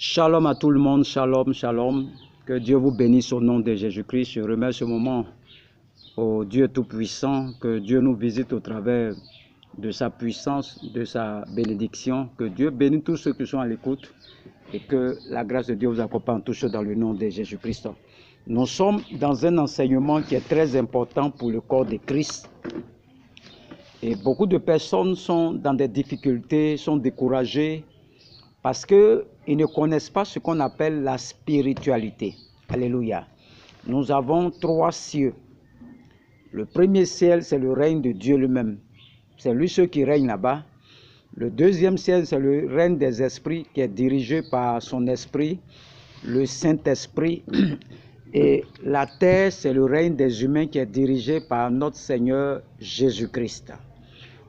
Shalom à tout le monde, shalom, shalom. Que Dieu vous bénisse au nom de Jésus-Christ. Je remets ce moment au Dieu Tout-Puissant, que Dieu nous visite au travers de sa puissance, de sa bénédiction. Que Dieu bénisse tous ceux qui sont à l'écoute et que la grâce de Dieu vous accompagne tous dans le nom de Jésus-Christ. Nous sommes dans un enseignement qui est très important pour le corps de Christ. Et beaucoup de personnes sont dans des difficultés, sont découragées, parce qu'ils ne connaissent pas ce qu'on appelle la spiritualité. Alléluia. Nous avons 3 cieux. Le premier ciel, c'est le règne de Dieu lui-même. C'est lui ceux qui règne là-bas. Le deuxième ciel, c'est le règne des esprits qui est dirigé par son esprit, le Saint-Esprit. Et la terre, c'est le règne des humains qui est dirigé par notre Seigneur Jésus-Christ.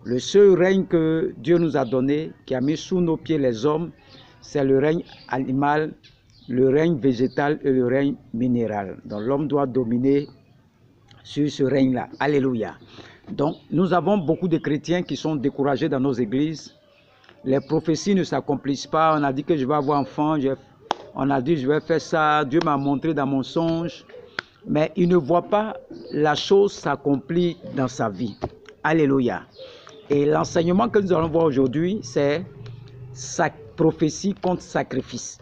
Le seul règne que Dieu nous a donné, qui a mis sous nos pieds les hommes, c'est le règne animal, le règne végétal et le règne minéral. Donc l'homme doit dominer sur ce règne-là. Alléluia. Donc nous avons beaucoup de chrétiens qui sont découragés dans nos églises. Les prophéties ne s'accomplissent pas. On a dit que je vais avoir enfant. On a dit je vais faire ça. Dieu m'a montré dans mon songe. Mais il ne voit pas la chose s'accomplir dans sa vie. Alléluia. Et l'enseignement que nous allons voir aujourd'hui, c'est prophétie contre sacrifice.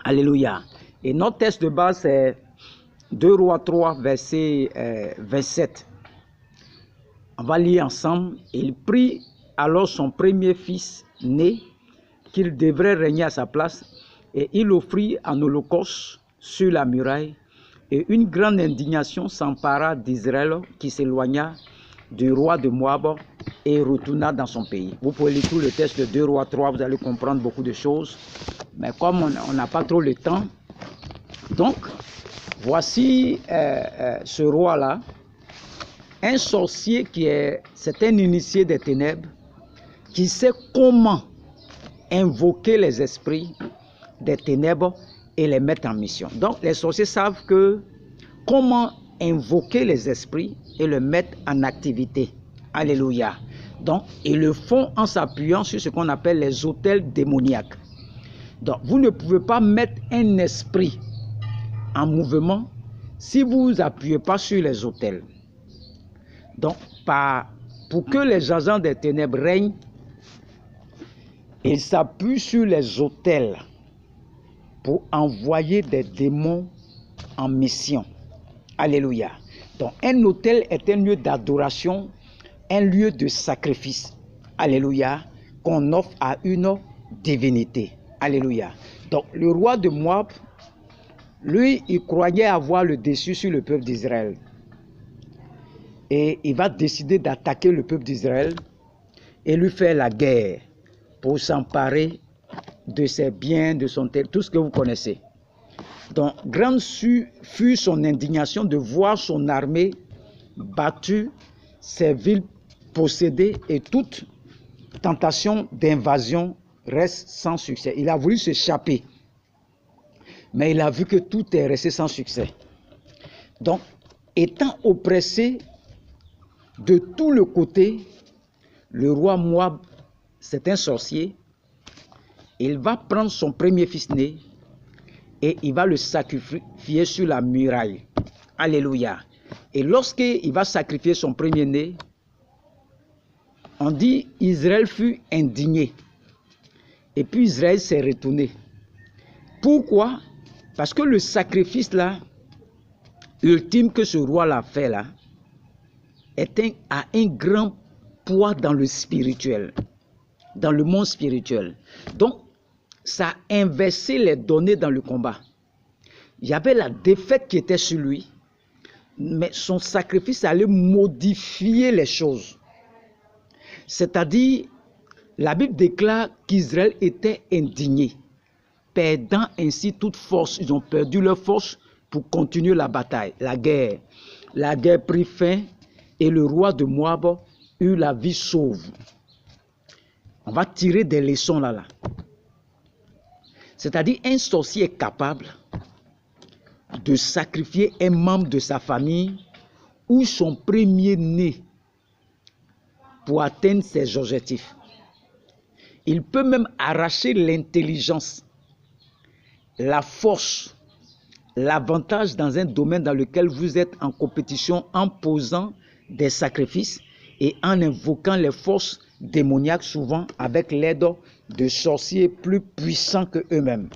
Alléluia. Et notre texte de base, c'est 2 Rois 3, verset 27. On va lire ensemble. Il prit alors son premier fils né, qu'il devrait régner à sa place, et il offrit en holocauste sur la muraille. Et une grande indignation s'empara d'Israël, qui s'éloigna du roi de Moab et retourna dans son pays. Vous pouvez lire tout le texte de 2 Rois 3, vous allez comprendre beaucoup de choses. Mais comme on n'a pas trop le temps, donc voici ce roi-là, un sorcier c'est un initié des ténèbres, qui sait comment invoquer les esprits des ténèbres et les mettre en mission. Donc les sorciers savent comment invoquer les esprits et le mettre en activité. Alléluia. Donc, ils le font en s'appuyant sur ce qu'on appelle les autels démoniaques. Donc, vous ne pouvez pas mettre un esprit en mouvement si vous ne vous appuyez pas sur les autels. Donc, pour que les agents des ténèbres règnent, ils s'appuient sur les autels pour envoyer des démons en mission. Alléluia. Donc, un autel est un lieu d'adoration, un lieu de sacrifice. Alléluia. Qu'on offre à une divinité. Alléluia. Donc, le roi de Moab, lui, il croyait avoir le dessus sur le peuple d'Israël. Et il va décider d'attaquer le peuple d'Israël et lui faire la guerre pour s'emparer de ses biens, de son terre, tout ce que vous connaissez. Donc, grande fut son indignation de voir son armée battue, ses villes possédées et toute tentation d'invasion reste sans succès. Il a voulu s'échapper, mais il a vu que tout est resté sans succès. Donc, étant oppressé de tout le côté, le roi Moab, c'est un sorcier, il va prendre son premier fils né, et il va le sacrifier sur la muraille. Alléluia. Et lorsqu'il va sacrifier son premier-né, on dit Israël fut indigné. Et puis Israël s'est retourné. Pourquoi? Parce que le sacrifice là, ultime que ce roi l'a fait là, a un grand poids dans le spirituel, dans le monde spirituel. Donc, ça a inversé les données dans le combat. Il y avait la défaite qui était sur lui, mais son sacrifice allait modifier les choses. C'est-à-dire, la Bible déclare qu'Israël était indigné, perdant ainsi toute force. Ils ont perdu leur force pour continuer la bataille, la guerre. La guerre prit fin et le roi de Moab eut la vie sauve. On va tirer des leçons là. C'est-à-dire, un sorcier est capable de sacrifier un membre de sa famille ou son premier-né pour atteindre ses objectifs. Il peut même arracher l'intelligence la force, l'avantage dans un domaine dans lequel vous êtes en compétition en posant des sacrifices et en invoquant les forces démoniaques, souvent avec l'aide de sorciers plus puissants que eux-mêmes.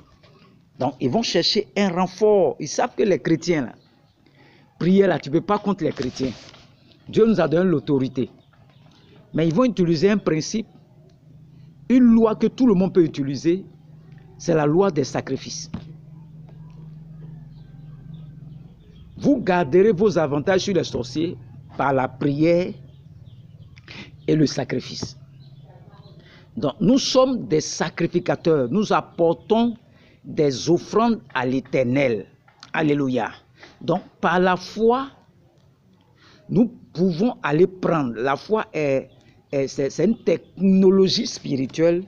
Donc, ils vont chercher un renfort. Ils savent que les chrétiens, là, prier là, tu ne peux pas contre les chrétiens. Dieu nous a donné l'autorité. Mais ils vont utiliser un principe, une loi que tout le monde peut utiliser, c'est la loi des sacrifices. Vous garderez vos avantages sur les sorciers par la prière et le sacrifice. Donc, nous sommes des sacrificateurs. Nous apportons des offrandes à l'Éternel. Alléluia. Donc, par la foi, nous pouvons aller prendre. La foi c'est une technologie spirituelle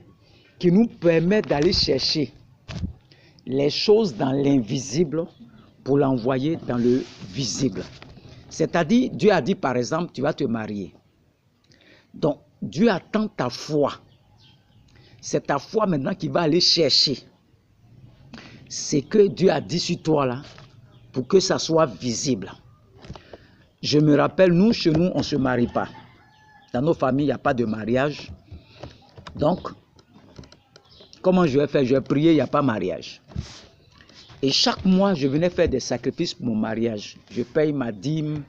qui nous permet d'aller chercher les choses dans l'invisible pour l'envoyer dans le visible. C'est-à-dire, Dieu a dit par exemple, tu vas te marier. Donc, Dieu attend ta foi. C'est ta foi maintenant qui va aller chercher ce que Dieu a dit sur toi là, pour que ça soit visible. Je me rappelle, nous, chez nous, on ne se marie pas. Dans nos familles, il n'y a pas de mariage. Donc, comment je vais faire? Je vais prier, il n'y a pas de mariage. Et chaque mois, je venais faire des sacrifices pour mon mariage. Je paye ma dîme.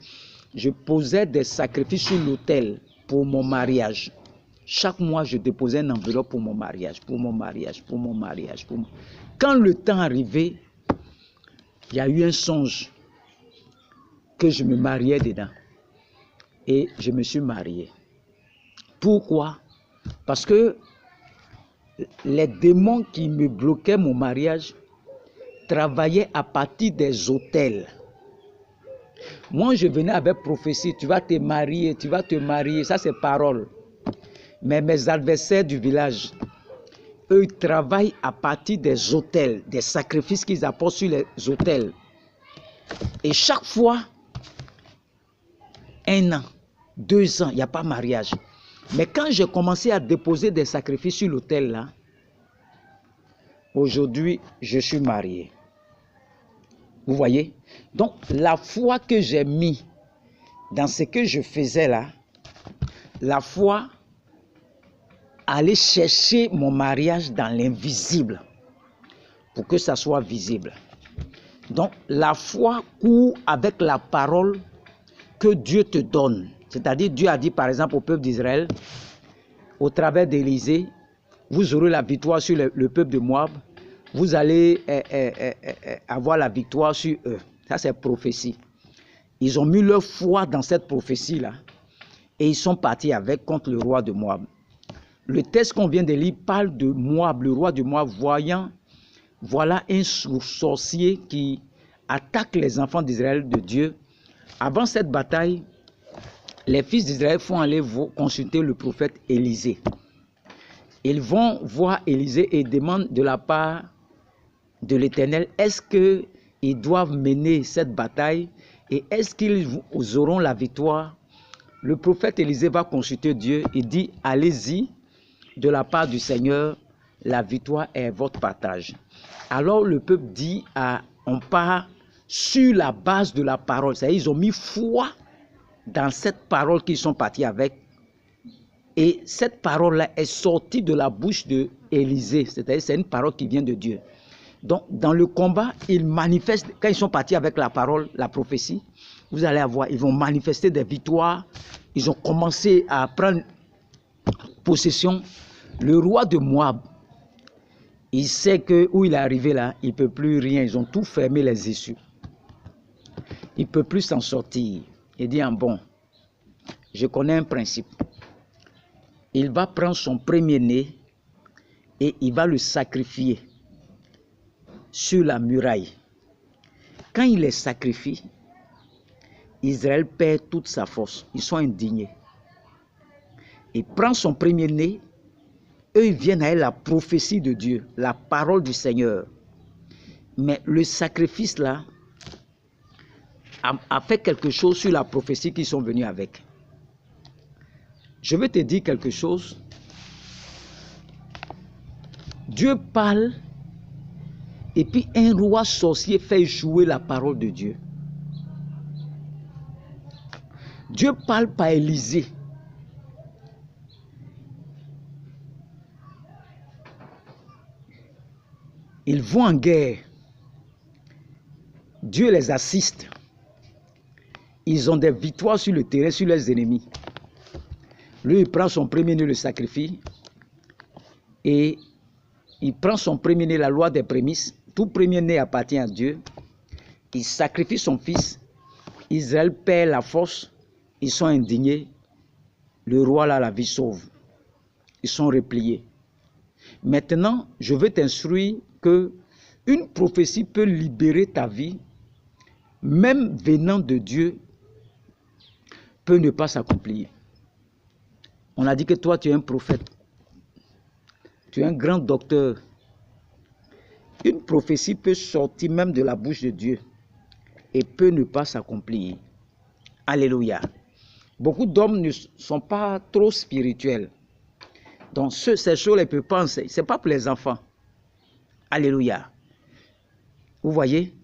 Je posais des sacrifices sur l'autel pour mon mariage. Chaque mois, je déposais une enveloppe pour mon mariage, pour mon mariage, pour mon mariage. Quand le temps arrivait, il y a eu un songe que je me mariais dedans. Et je me suis marié. Pourquoi? Parce que les démons qui me bloquaient mon mariage travaillaient à partir des autels. Moi, je venais avec prophétie, tu vas te marier, ça c'est parole. Mais mes adversaires du village, eux, ils travaillent à partir des autels, des sacrifices qu'ils apportent sur les autels. Et chaque fois, 1 an, 2 ans, il n'y a pas de mariage. Mais quand j'ai commencé à déposer des sacrifices sur l'autel là, aujourd'hui, je suis marié. Vous voyez? Donc, la foi que j'ai mis dans ce que je faisais là, la foi aller chercher mon mariage dans l'invisible pour que ça soit visible. Donc, la foi court avec la parole que Dieu te donne. C'est-à-dire, Dieu a dit par exemple au peuple d'Israël, au travers d'Élisée, vous aurez la victoire sur le peuple de Moab, vous allez avoir la victoire sur eux. Ça, c'est prophétie. Ils ont mis leur foi dans cette prophétie-là et ils sont partis avec contre le roi de Moab. Le texte qu'on vient de lire parle de Moab, le roi de Moab, voilà un sorcier qui attaque les enfants d'Israël de Dieu. Avant cette bataille, les fils d'Israël font aller consulter le prophète Élisée. Ils vont voir Élisée et demandent de la part de l'Éternel, est-ce qu'ils doivent mener cette bataille et est-ce qu'ils auront la victoire? Le prophète Élisée va consulter Dieu et dit, allez-y, de la part du Seigneur, la victoire est votre partage. Alors le peuple dit, on part sur la base de la parole. C'est-à-dire, ils ont mis foi dans cette parole qu'ils sont partis avec. Et cette parole-là est sortie de la bouche d'Élisée. C'est-à-dire, c'est une parole qui vient de Dieu. Donc, dans le combat, ils manifestent, quand ils sont partis avec la parole, la prophétie, vous allez voir, ils vont manifester des victoires. Ils ont commencé à prendre possession. Le roi de Moab, il sait que où il est arrivé là, il ne peut plus rien. Ils ont tout fermé les issues. Il ne peut plus s'en sortir. Il dit, bon, je connais un principe. Il va prendre son premier-né et il va le sacrifier sur la muraille. Quand il les sacrifie, Israël perd toute sa force. Ils sont indignés. Il prend son premier-né. Eux, ils viennent avec la prophétie de Dieu, la parole du Seigneur. Mais le sacrifice là a fait quelque chose sur la prophétie qu'ils sont venus avec. Je vais te dire quelque chose. Dieu parle Et puis un roi sorcier fait échouer la parole de Dieu. Dieu parle par Élisée. Ils vont en guerre. Dieu les assiste. Ils ont des victoires sur le terrain, sur leurs ennemis. Lui, il prend son premier-né, le sacrifie. Et il prend son premier-né, la loi des prémices. Tout premier-né appartient à Dieu. Il sacrifie son fils. Israël perd la force. Ils sont indignés. Le roi là, la vie sauve. Ils sont repliés. Maintenant, je veux t'instruire que une prophétie peut libérer ta vie, même venant de Dieu, peut ne pas s'accomplir. On a dit que toi, tu es un prophète. Tu es un grand docteur. Une prophétie peut sortir même de la bouche de Dieu et peut ne pas s'accomplir. Alléluia. Beaucoup d'hommes ne sont pas trop spirituels. Donc, ces choses, ils peuvent penser. Ce n'est pas pour les enfants. Alléluia. Vous voyez?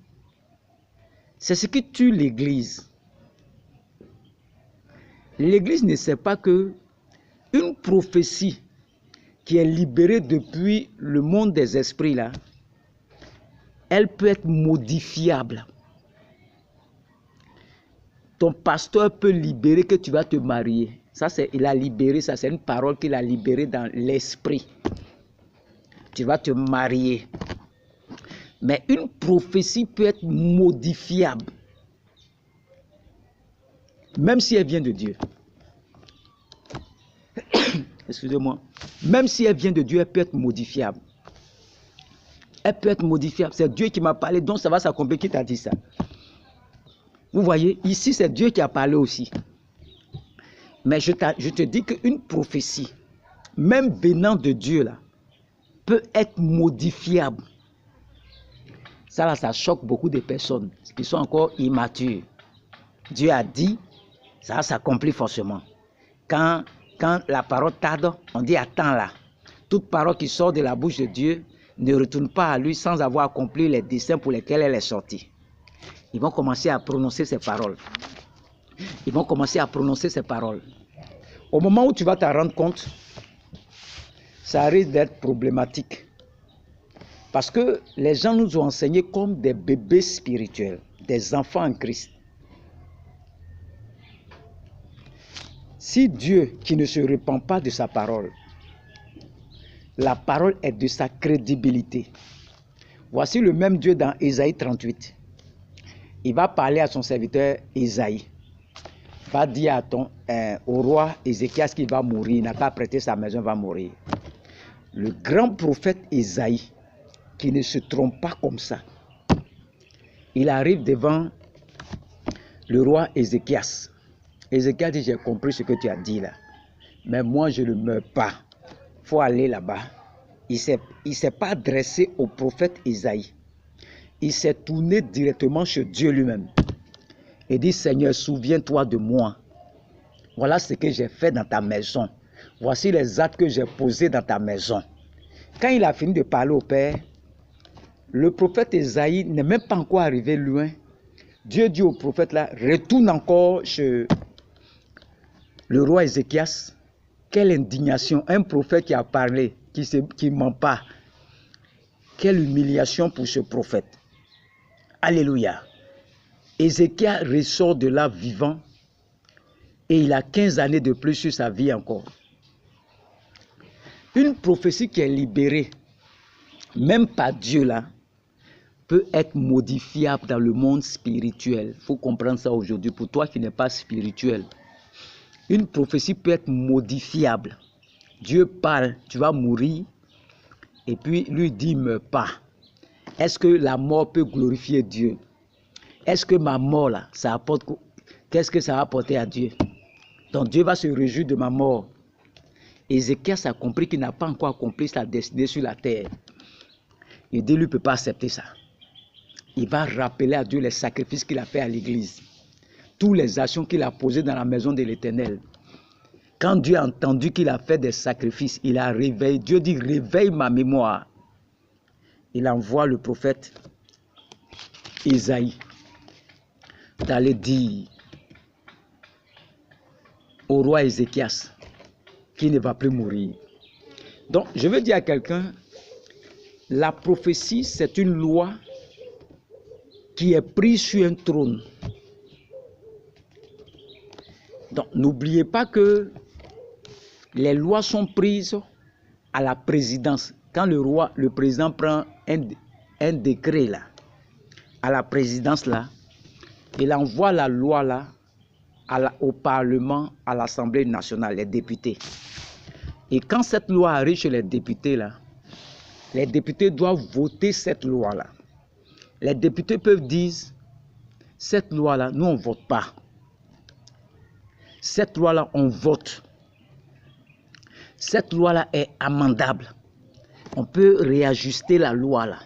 C'est ce qui tue l'Église. L'Église ne sait pas que une prophétie qui est libérée depuis le monde des esprits, là, elle peut être modifiable. Ton pasteur peut libérer que tu vas te marier. Ça, il a libéré, ça c'est une parole qu'il a libérée dans l'esprit. Tu vas te marier. Mais une prophétie peut être modifiable. Même si elle vient de Dieu. Excusez-moi. Même si elle vient de Dieu, elle peut être modifiable. Elle peut être modifiable. C'est Dieu qui m'a parlé, donc ça va s'accomplir. Qui t'a dit ça? Vous voyez, ici c'est Dieu qui a parlé aussi. Mais je te dis qu'une prophétie, même venant de Dieu, là, peut être modifiable. Ça, là, ça choque beaucoup de personnes qui sont encore immatures. Dieu a dit, ça va s'accomplir forcément. Quand la parole tarde, on dit attends là. Toute parole qui sort de la bouche de Dieu ne retourne pas à lui sans avoir accompli les desseins pour lesquels elle est sortie. Ils vont commencer à prononcer ces paroles. Ils vont commencer à prononcer ces paroles. Au moment où tu vas t'en rendre compte, ça risque d'être problématique. Parce que les gens nous ont enseigné comme des bébés spirituels, des enfants en Christ. Si Dieu, qui ne se repent pas de sa parole, la parole est de sa crédibilité. Voici le même Dieu dans Ésaïe 38. Il va parler à son serviteur Ésaïe. Il va dire au roi Ézéchias qu'il va mourir. Il n'a pas prêté sa maison, il va mourir. Le grand prophète Ésaïe, qui ne se trompe pas comme ça, il arrive devant le roi Ézéchias. Ézéchias dit, j'ai compris ce que tu as dit là. Mais moi, je ne meurs pas. Il faut aller là-bas. Il ne s'est pas adressé au prophète Ésaïe. Il s'est tourné directement chez Dieu lui-même. Et dit, Seigneur, souviens-toi de moi. Voilà ce que j'ai fait dans ta maison. Voici les actes que j'ai posés dans ta maison. Quand il a fini de parler au Père, le prophète Ésaïe n'est même pas encore arrivé loin. Dieu dit au prophète là, retourne encore chez le roi Ézéchias. Quelle indignation, un prophète qui a parlé, qui ne ment pas. Quelle humiliation pour ce prophète. Alléluia. Ézéchias ressort de là vivant et il a 15 années de plus sur sa vie encore. Une prophétie qui est libérée, même par Dieu là, peut être modifiable dans le monde spirituel. Il faut comprendre ça aujourd'hui. Pour toi qui n'es pas spirituel, une prophétie peut être modifiable. Dieu parle, tu vas mourir, et puis lui dit, ne meurs pas. Est-ce que la mort peut glorifier Dieu? Est-ce que ma mort là, ça apporte, qu'est-ce que ça va apporter à Dieu? Donc Dieu va se réjouir de ma mort. Ézéchias a compris qu'il n'a pas encore accompli sa destinée sur la terre. Et Dieu ne peut pas accepter ça. Il va rappeler à Dieu les sacrifices qu'il a fait à l'église. Toutes les actions qu'il a posées dans la maison de l'Éternel. Quand Dieu a entendu qu'il a fait des sacrifices, il a réveillé. Dieu dit, réveille ma mémoire. il envoie le prophète Isaïe d'aller dire au roi Ézéchias qu'il ne va plus mourir. Donc, je veux dire à quelqu'un, la prophétie, c'est une loi qui est prise sur un trône. Donc, n'oubliez pas que les lois sont prises à la présidence. Quand le président prend un décret là, à la présidence là, il envoie la loi là au Parlement, à l'Assemblée nationale, les députés. Et quand cette loi arrive chez les députés là, les députés doivent voter cette loi là. Les députés peuvent dire, cette loi là, nous on ne vote pas. Cette loi là, on vote. Cette loi là est amendable. On peut réajuster la loi là.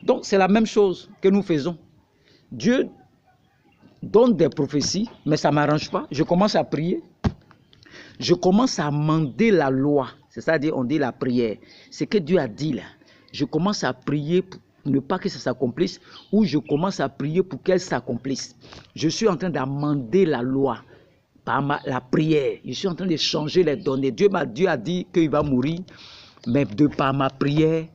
Donc c'est la même chose que nous faisons. Dieu donne des prophéties, mais ça ne m'arrange pas. Je commence à prier. Je commence à amender la loi. C'est-à-dire, on dit la prière. Ce que Dieu a dit là. Je commence à prier pour ne pas que ça s'accomplisse, ou je commence à prier pour qu'elle s'accomplisse. Je suis en train d'amender la loi par la prière. Je suis en train de changer les données. Dieu a dit qu'il va mourir, mais de par ma prière,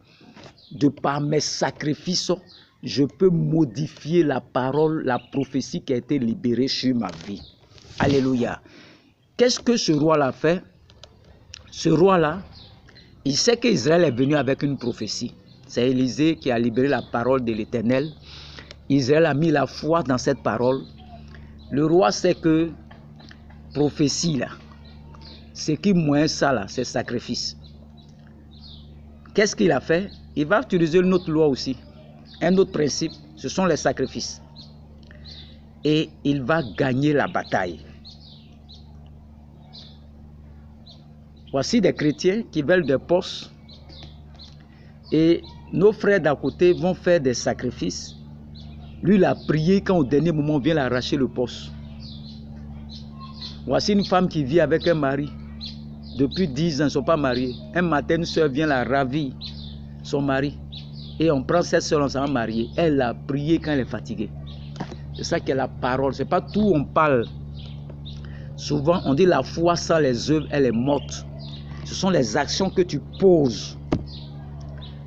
de par mes sacrifices, je peux modifier la parole, la prophétie qui a été libérée sur ma vie. Alléluia. Qu'est-ce que ce roi-là fait? Ce roi-là, il sait qu'Israël est venu avec une prophétie. C'est Élisée qui a libéré la parole de l'Éternel. Israël a mis la foi dans cette parole. Le roi sait que prophétie là, ce qui moins ça là, c'est sacrifice. Qu'est-ce qu'il a fait? Il va utiliser une autre loi aussi. Un autre principe, ce sont les sacrifices. Et il va gagner la bataille. Voici des chrétiens qui veulent des postes. Et nos frères d'à côté vont faire des sacrifices. Lui, il a prié quand au dernier moment, on vient l'arracher le poste. Voici une femme qui vit avec un mari. Depuis 10 ans, ils ne sont pas mariés. Un matin, une soeur vient la ravir, son mari. Et on prend cette soeur, on s'en va marier. Elle a prié quand elle est fatiguée. C'est ça qui est la parole. Ce n'est pas tout on parle. Souvent, on dit la foi sans les œuvres, elle est morte. Ce sont les actions que tu poses.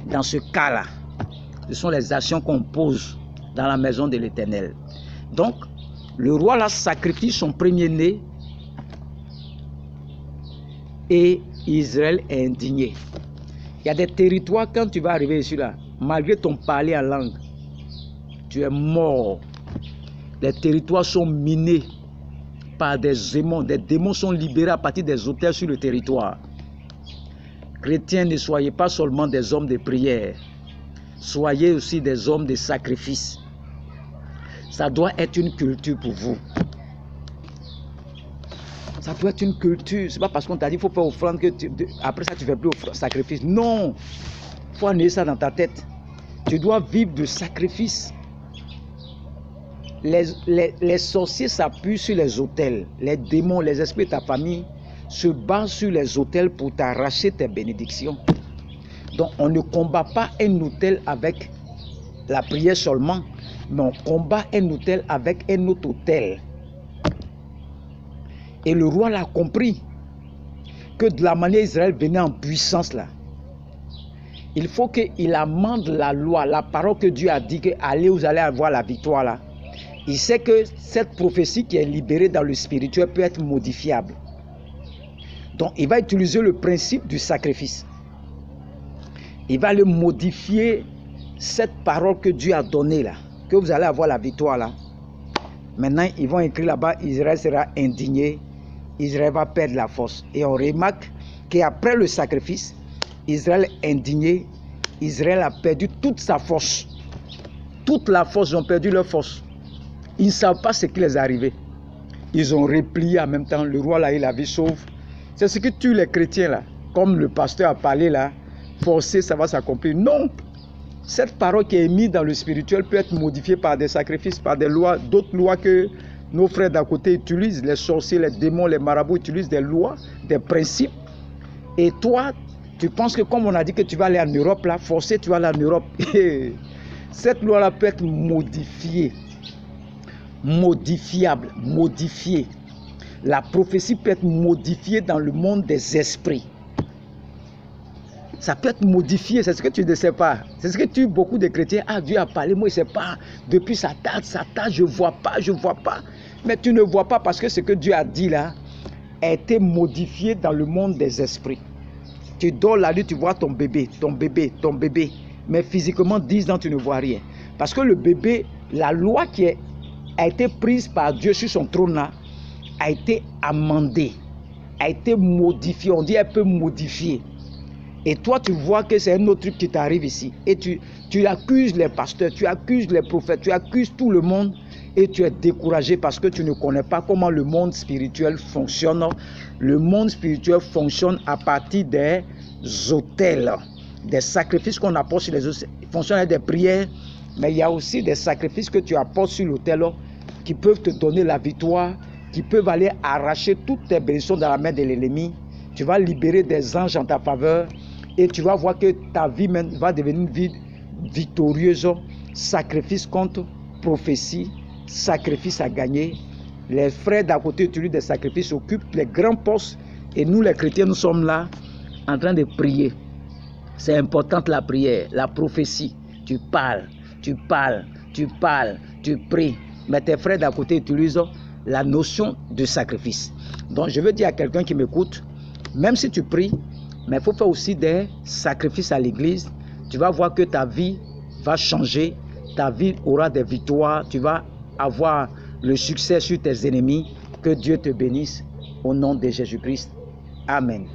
Dans ce cas-là, ce sont les actions qu'on pose dans la maison de l'Éternel. Donc, le roi là sacrifie son premier-né et Israël est indigné. Il y a des territoires, quand tu vas arriver ici là, malgré ton parler en langue, tu es mort. Les territoires sont minés par des démons. Des démons sont libérés à partir des autels sur le territoire. Chrétiens, ne soyez pas seulement des hommes de prière. Soyez aussi des hommes de sacrifice. Ça doit être une culture pour vous. Ça doit être une culture. Ce n'est pas parce qu'on t'a dit qu'il faut faire offrande que après ça tu ne fais plus sacrifice. Non. Il faut amener ça dans ta tête. Tu dois vivre de sacrifice. Les sorciers s'appuient sur les autels. Les démons, les esprits de ta famille se basent sur les autels pour t'arracher tes bénédictions. Donc on ne combat pas un autel avec la prière seulement, mais on combat un autel avec un autre autel. Et le roi l'a compris, que de la manière Israël venait en puissance là, il faut qu'il amende la loi, la parole que Dieu a dit que allez, vous allez avoir la victoire là. Il sait que cette prophétie qui est libérée dans le spirituel peut être modifiable. Donc il va utiliser le principe du sacrifice. Il va le modifier, cette parole que Dieu a donnée là, que vous allez avoir la victoire là. Maintenant, ils vont écrire là-bas, Israël sera indigné, Israël va perdre la force. Et on remarque qu'après le sacrifice, Israël est indigné, Israël a perdu toute sa force. Toute la force, ils ont perdu leur force. Ils ne savent pas ce qui les est arrivé. Ils ont replié en même temps, le roi là, il a vu sauve. C'est ce qui tue les chrétiens là. Comme le pasteur a parlé là, forcé, ça va s'accomplir. Non! Cette parole qui est mise dans le spirituel peut être modifiée par des sacrifices, par des lois, d'autres lois que nos frères d'à côté utilisent. Les sorciers, les démons, les marabouts utilisent des lois, des principes. Et toi, Tu penses que comme on a dit que tu vas aller en Europe, là, forcé, tu vas aller en Europe. Cette loi-là peut être modifiée, modifiable, modifiée. La prophétie peut être modifiée dans le monde des esprits. Ça peut être modifié, c'est ce que tu ne sais pas. C'est ce que beaucoup de chrétiens, Dieu a parlé, moi je ne sais pas, depuis sa date, je ne vois pas, je ne vois pas. Mais tu ne vois pas parce que ce que Dieu a dit là a été modifié dans le monde des esprits. Tu dors la nuit, tu vois ton bébé. Mais physiquement, 10 ans, tu ne vois rien. Parce que le bébé, la loi qui a été prise par Dieu sur son trône là, a été amendée, a été modifiée. On dit un peu modifiée. Et toi, tu vois que c'est un autre truc qui t'arrive ici. Et tu accuses les pasteurs, tu accuses les prophètes, tu accuses tout le monde. Et tu es découragé parce que tu ne connais pas comment le monde spirituel fonctionne. Le monde spirituel fonctionne à partir des autels, des sacrifices qu'on apporte sur les autels. Il fonctionne avec des prières, mais il y a aussi des sacrifices que tu apportes sur l'autel qui peuvent te donner la victoire, qui peuvent aller arracher toutes tes bénédictions dans la main de l'ennemi. Tu vas libérer des anges en ta faveur et tu vas voir que ta vie même va devenir une vie victorieuse. Sacrifice contre prophétie, sacrifice à gagner. Les frères d'à côté utilisent des sacrifices, occupent les grands postes et nous les chrétiens, nous sommes là en train de prier. C'est important la prière, la prophétie. Tu parles, tu pries. Mais tes frères d'à côté utilisent la notion de sacrifice. Donc je veux dire à quelqu'un qui m'écoute, même si tu pries, mais il faut faire aussi des sacrifices à l'église. Tu vas voir que ta vie va changer, ta vie aura des victoires, tu vas avoir le succès sur tes ennemis. Que Dieu te bénisse au nom de Jésus-Christ. Amen.